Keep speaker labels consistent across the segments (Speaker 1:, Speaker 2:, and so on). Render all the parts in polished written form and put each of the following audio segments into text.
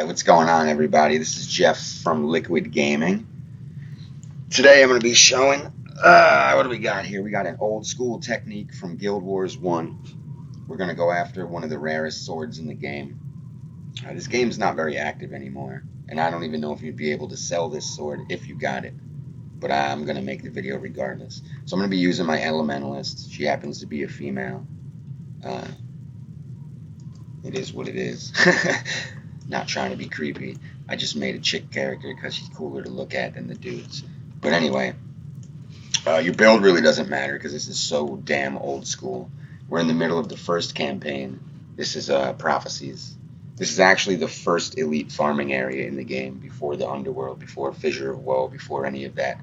Speaker 1: Alright, what's going on, everybody? This is Jeff from Likwid Gaming. Today I'm going to be showing, what do we got here? We got an old school technique from Guild Wars 1. We're going to go after one of the rarest swords in the game. This game's not very active anymore, and I don't even know if you'd be able to sell this sword if you got it. But I'm going to make the video regardless. So I'm going to be using my Elementalist. She happens to be a female. It is what it is. Not trying to be creepy. I just made a chick character because she's cooler to look at than the dudes. But anyway, your build really doesn't matter because this is so damn old school. We're in the middle of the first campaign. This is Prophecies. This is actually the first elite farming area in the game before the Underworld, before Fissure of Woe, before any of that.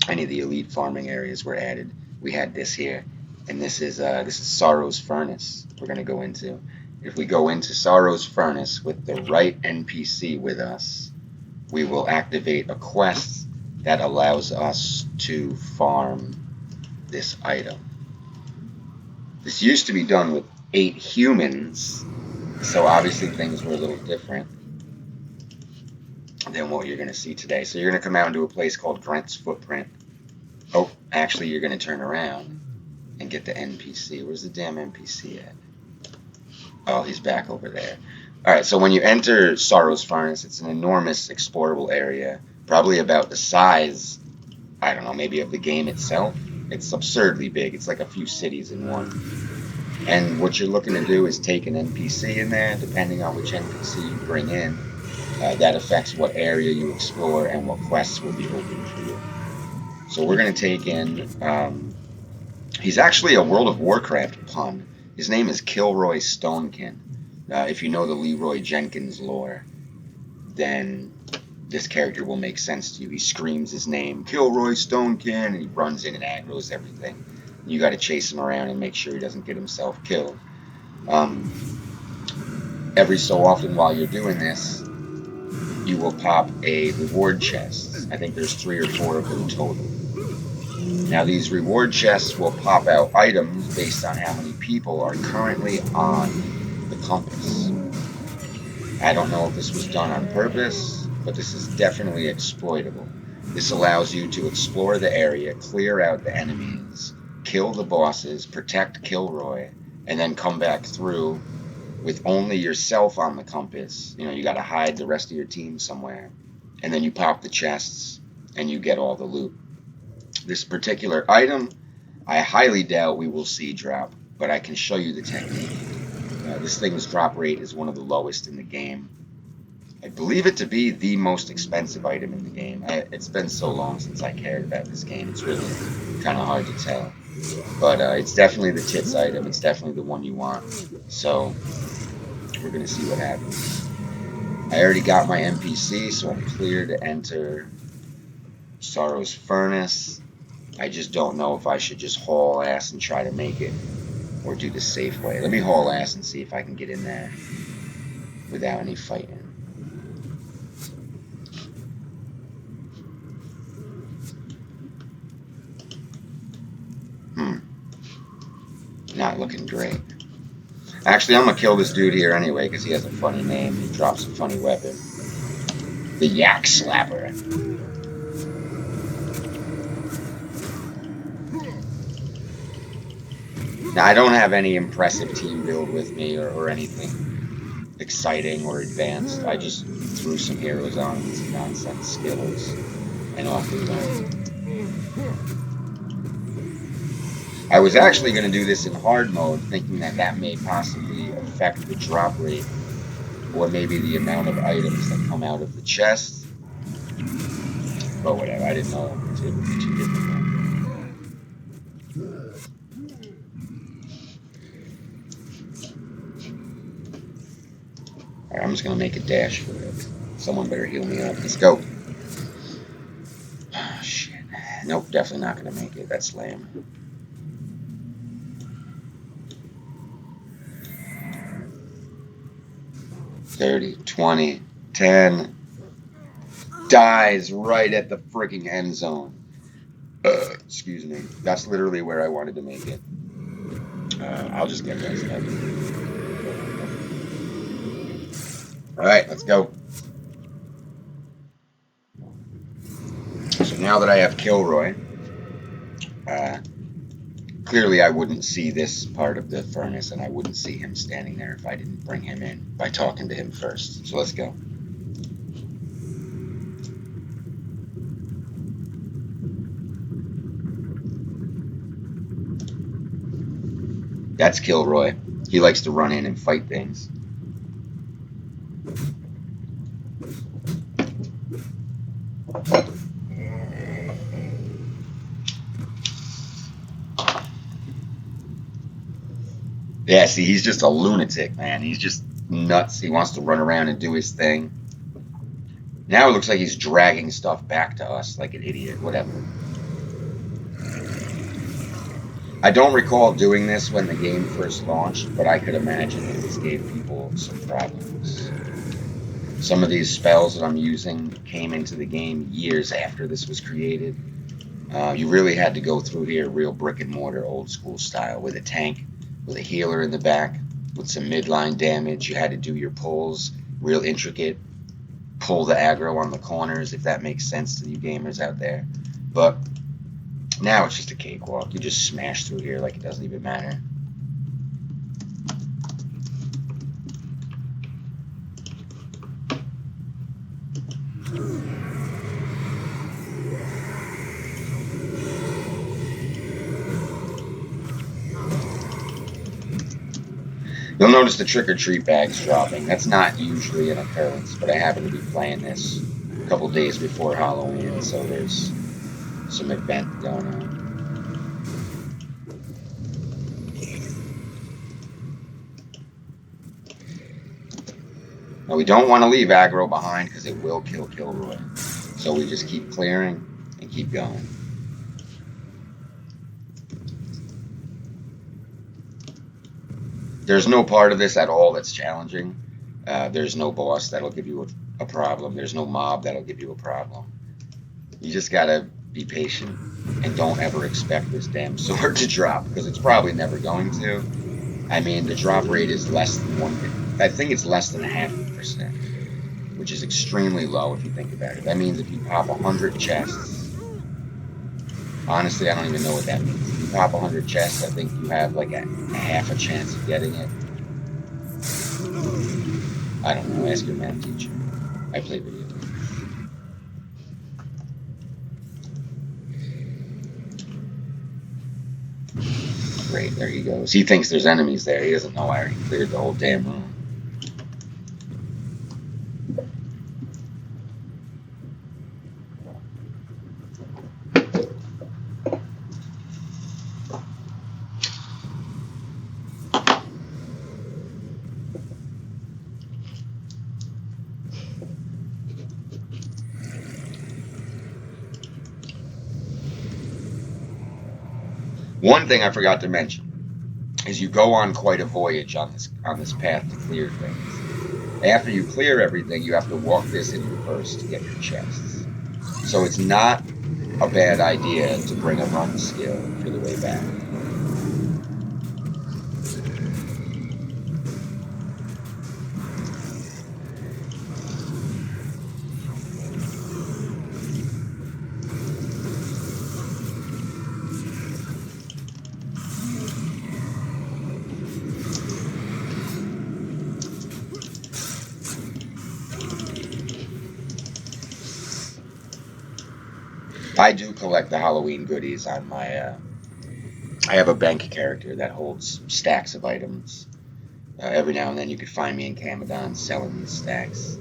Speaker 1: Any of the elite farming areas were added. We had this here, and this is Sorrow's Furnace. We're gonna go into. If we go into Sorrow's Furnace with the right NPC with us, we will activate a quest that allows us to farm this item. This used to be done with 8 humans, so obviously things were a little different than what you're going to see today. So you're going to come out into a place called Grant's Footprint. Oh, actually you're going to turn around and get the NPC. Where's the damn NPC at? Oh, he's back over there. Alright, so when you enter Sorrow's Furnace, it's an enormous explorable area, probably about the size, I don't know, maybe of the game itself. It's absurdly big. It's like a few cities in one. And what you're looking to do is take an NPC in there. Depending on which NPC you bring in, that affects what area you explore and what quests will be open for you. So we're going to take in, he's actually a World of Warcraft pun. His name is Kilroy Stonekin. If you know the Leroy Jenkins lore, then this character will make sense to you. He screams his name, Kilroy Stonekin, and he runs in and aggroes everything. You got to chase him around and make sure he doesn't get himself killed. Every so often while you're doing this, you will pop a reward chest. I think there's 3 or 4 of them total. Now these reward chests will pop out items based on how many people are currently on the compass. I don't know if this was done on purpose, but this is definitely exploitable. This allows you to explore the area, clear out the enemies, kill the bosses, protect Kilroy, and then come back through with only yourself on the compass. You know, you got to hide the rest of your team somewhere. And then you pop the chests and you get all the loot. This particular item, I highly doubt we will see drop, but I can show you the technique. This thing's drop rate is one of the lowest in the game. I believe it to be the most expensive item in the game. It's been so long since I cared about this game, it's really kind of hard to tell. But it's definitely the tits item, it's definitely the one you want. So, we're going to see what happens. I already got my NPC, so I'm clear to enter Sorrow's Furnace. I just don't know if I should just haul ass and try to make it, or do the safe way. Let me haul ass and see if I can get in there without any fighting. Not looking great. Actually, I'm going to kill this dude here anyway because he has a funny name. He drops a funny weapon. The Yak Slapper. Now, I don't have any impressive team build with me or anything exciting or advanced. I just threw some heroes on with some nonsense skills and off we went. I was actually going to do this in hard mode, thinking that that may possibly affect the drop rate, or maybe the amount of items that come out of the chest. But whatever, I didn't know it would be too difficult. Alright, I'm just going to make a dash for it. Someone better heal me up. Let's go. Oh, shit. Nope, definitely not going to make it. That's lame. $30, $20, $10. Dies right at the freaking end zone. Excuse me. That's literally where I wanted to make it. I'll just get those. Alright, let's go. So now that I have Kilroy, clearly I wouldn't see this part of the furnace, and I wouldn't see him standing there if I didn't bring him in by talking to him first. So let's go. That's Kilroy. He likes to run in and fight things. Yeah, see, he's just a lunatic, man. He's just nuts. He wants to run around and do his thing. Now it looks like he's dragging stuff back to us like an idiot. Whatever. I don't recall doing this when the game first launched, but I could imagine that this gave people some problems. Some of these spells that I'm using came into the game years after this was created. You really had to go through here real brick and mortar, old school style, with a tank, with a healer in the back, with some midline damage. You had to do your pulls, real intricate, pull the aggro on the corners, if that makes sense to you gamers out there. But now it's just a cakewalk. You just smash through here like it doesn't even matter. You'll notice the trick-or-treat bags dropping. That's not usually an occurrence, but I happen to be playing this a couple days before Halloween, so there's some event going on. Now, we don't want to leave aggro behind because it will kill Kilroy. So we just keep clearing and keep going. There's no part of this at all that's challenging. There's no boss that'll give you a problem. There's no mob that'll give you a problem. You just gotta be patient and don't ever expect this damn sword to drop, because it's probably never going to. I mean, the drop rate is less than 1%. I think it's less than 0.5%, which is extremely low if you think about it. That means if you pop 100 chests, honestly, I don't even know what that means. If you pop 100 chests, I think you have like a half a chance of getting it. I don't know. Ask your math teacher. I play video games. Great, there he goes. He thinks there's enemies there. He doesn't know I already cleared the whole damn room. One thing I forgot to mention is you go on quite a voyage on this path to clear things. After you clear everything, you have to walk this in reverse to get your chests. So it's not a bad idea to bring a run skill for the way back. I do collect the Halloween goodies on my, I have a bank character that holds stacks of items. Every now and then you could find me in Camadon selling these stacks.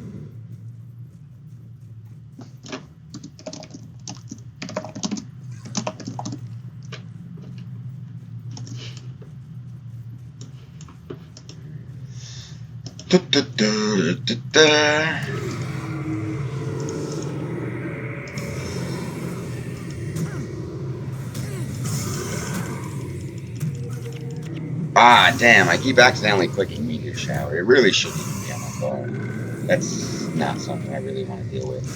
Speaker 1: Ah, damn, I keep accidentally clicking Meteor Shower. It really shouldn't even be on my phone. That's not something I really want to deal with.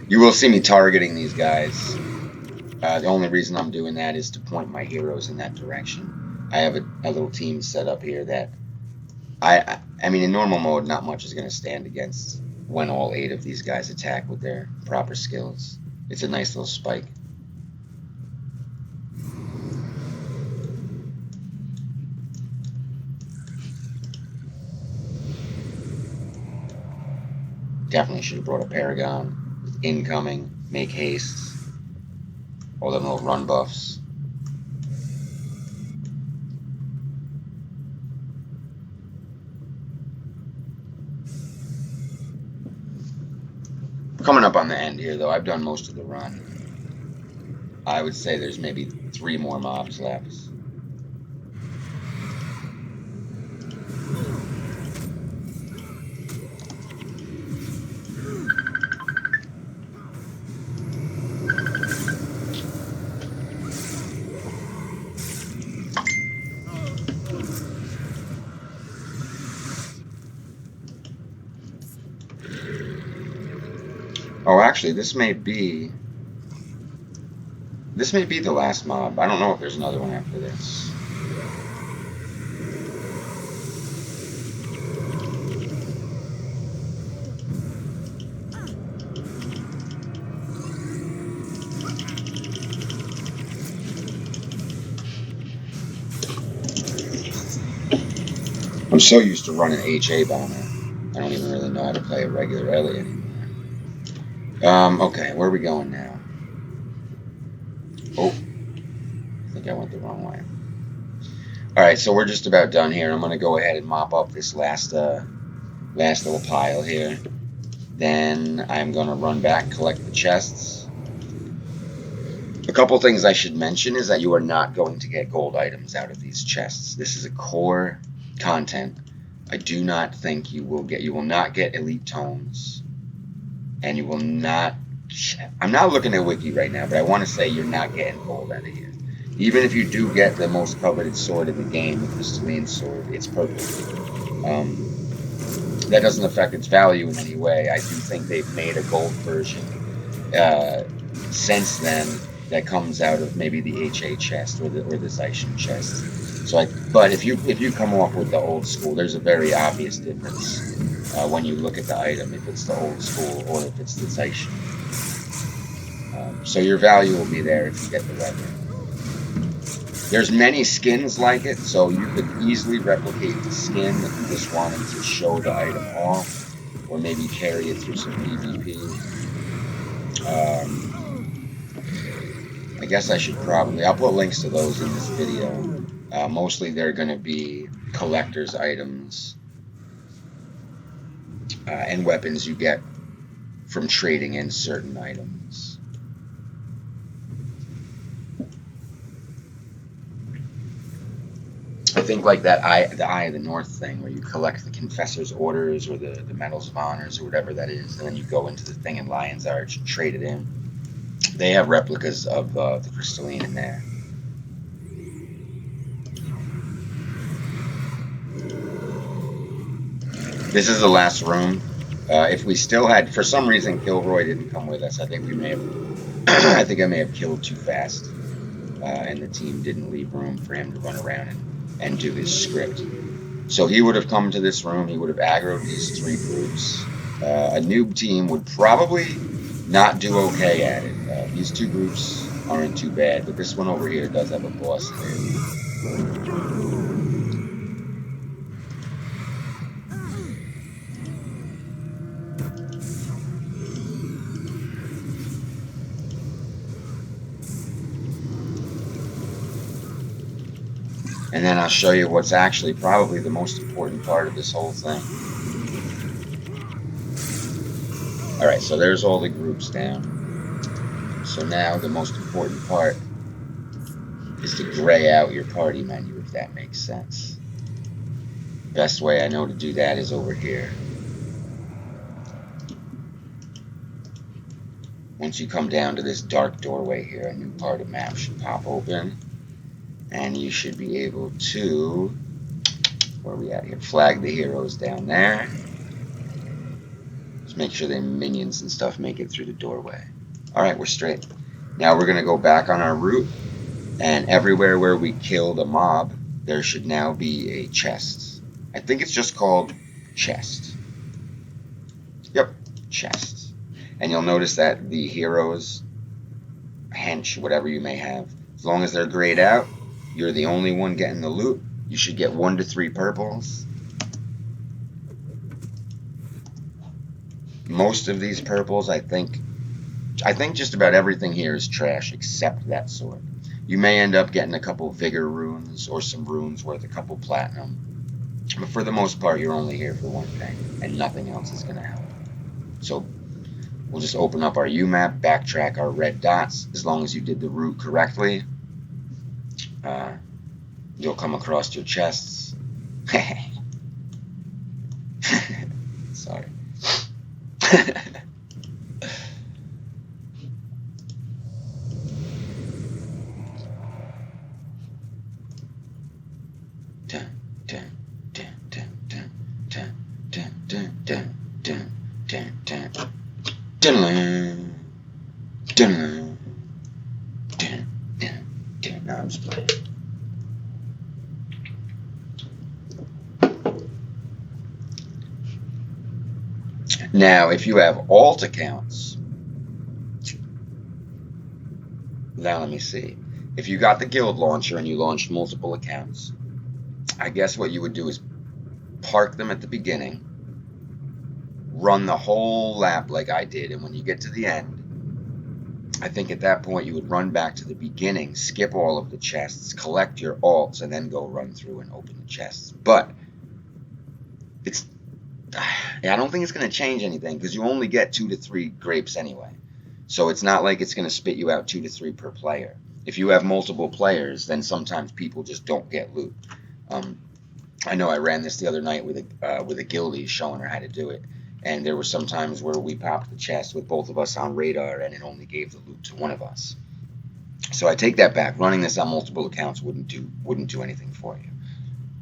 Speaker 1: You will see me targeting these guys The only reason I'm doing that is to point my heroes in that direction. I have a little team set up here that I mean, in normal mode, not much is going to stand against when all 8 of these guys attack with their proper skills. It's a nice little spike. Definitely should have brought a Paragon with incoming, make haste, all them little run buffs. Coming up on the end here, though, I've done most of the run. I would say there's maybe 3 more mobs left. Oh, actually, this may be the last mob. I don't know if there's another one after this. I'm so used to running HA Bomber, I don't even really know how to play a regular Ellie anymore. Okay, where are we going now? Oh, I think I went the wrong way. Alright, so we're just about done here. I'm going to go ahead and mop up this last little pile here. Then I'm going to run back, collect the chests. A couple things I should mention is that you are not going to get gold items out of these chests. This is a core content. I do not think you will not get elite tomes. And you will not, I'm not looking at Wiki right now, but I want to say you're not getting gold out of here. Even if you do get the most coveted sword in the game, the Crystalline Sword, it's purple. That doesn't affect its value in any way. I do think they've made a gold version since then that comes out of maybe the HA chest or the Zaishin chest. So, but if you come off with the old school, there's a very obvious difference when you look at the item, if it's the old school or if it's the Zaishin. So your value will be there if you get the weapon. There's many skins like it, so you could easily replicate the skin if you just wanted to show the item off, or maybe carry it through some PvP. I guess I should I'll put links to those in this video. Mostly they're going to be collector's items and weapons you get from trading in certain items. I think like the Eye of the North thing, where you collect the Confessor's Orders or the Medals of Honors or whatever that is, and then you go into the thing in Lion's Arch and trade it in. They have replicas of the Crystalline in there. This is the last room. If we still had, for some reason, Kilroy didn't come with us. I think we may have, I think I may have killed too fast, and the team didn't leave room for him to run around and do his script. So he would have come to this room. He would have aggroed these 3 groups. A noob team would probably not do okay at it. These 2 groups aren't too bad, but this one over here does have a boss there. And then I'll show you what's actually probably the most important part of this whole thing. Alright, so there's all the groups down. So now the most important part is to gray out your party menu, if that makes sense. Best way I know to do that is over here. Once you come down to this dark doorway here, a new part of map should pop open. And you should be able to, where are we at here? Flag the heroes down there. Just make sure the minions and stuff make it through the doorway. Alright, we're straight. Now we're going to go back on our route, and everywhere where we killed a mob, there should now be a chest. I think it's just called chest. Yep, chest. And you'll notice that the heroes, hench, whatever you may have, as long as they're grayed out, you're the only one getting the loot. You should get 1 to 3 purples. Most of these purples, I think just about everything here is trash except that sword. You may end up getting a couple vigor runes or some runes worth a couple platinum. But for the most part, you're only here for one thing, and nothing else is going to help. So we'll just open up our U-map, backtrack our red dots. As long as you did the route correctly, you'll come across your chests. Sorry. No, I'm just playing. Now, if you have alt accounts, now let me see. If you got the guild launcher and you launched multiple accounts, I guess what you would do is park them at the beginning, run the whole lap like I did, and when you get to the end, I think at that point you would run back to the beginning, skip all of the chests, collect your alts, and then go run through and open the chests. But I don't think it's going to change anything because you only get 2 to 3 grapes anyway. So it's not like it's going to spit you out 2 to 3 per player. If you have multiple players, then sometimes people just don't get loot. I know I ran this the other night with a guildie showing her how to do it. And there were some times where we popped the chest with both of us on radar and it only gave the loot to one of us. So I take that back. Running this on multiple accounts wouldn't do anything for you.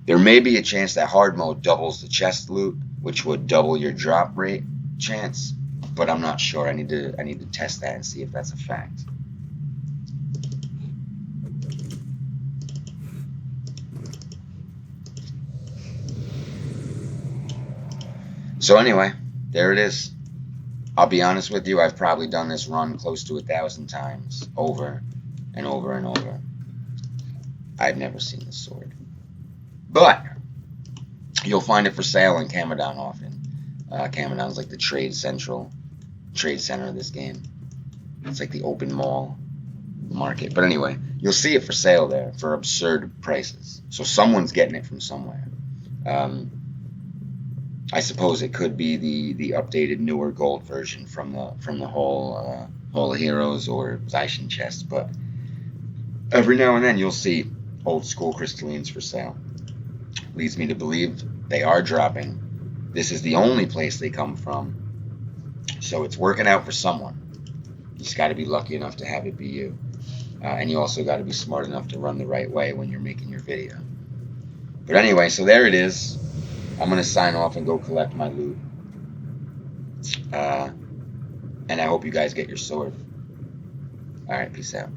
Speaker 1: There may be a chance that hard mode doubles the chest loot, which would double your drop rate chance, but I'm not sure. I need to test that and see if that's a fact. So anyway, there it is. I'll be honest with you, I've probably done this run close to 1,000 times, over and over and over. I've never seen this sword. But you'll find it for sale in Camadon often. Camadon's like the trade center of this game. It's like the open mall market. But anyway, you'll see it for sale there for absurd prices. So someone's getting it from somewhere. I suppose it could be the updated, newer gold version from the Hall of Heroes or Zaishin chest, but every now and then you'll see old school crystallines for sale. Leads me to believe they are dropping. This is the only place they come from, so it's working out for someone. You just got to be lucky enough to have it be you, and you also got to be smart enough to run the right way when you're making your video. But anyway, so there it is. I'm going to sign off and go collect my loot. And I hope you guys get your sword. Alright, peace out.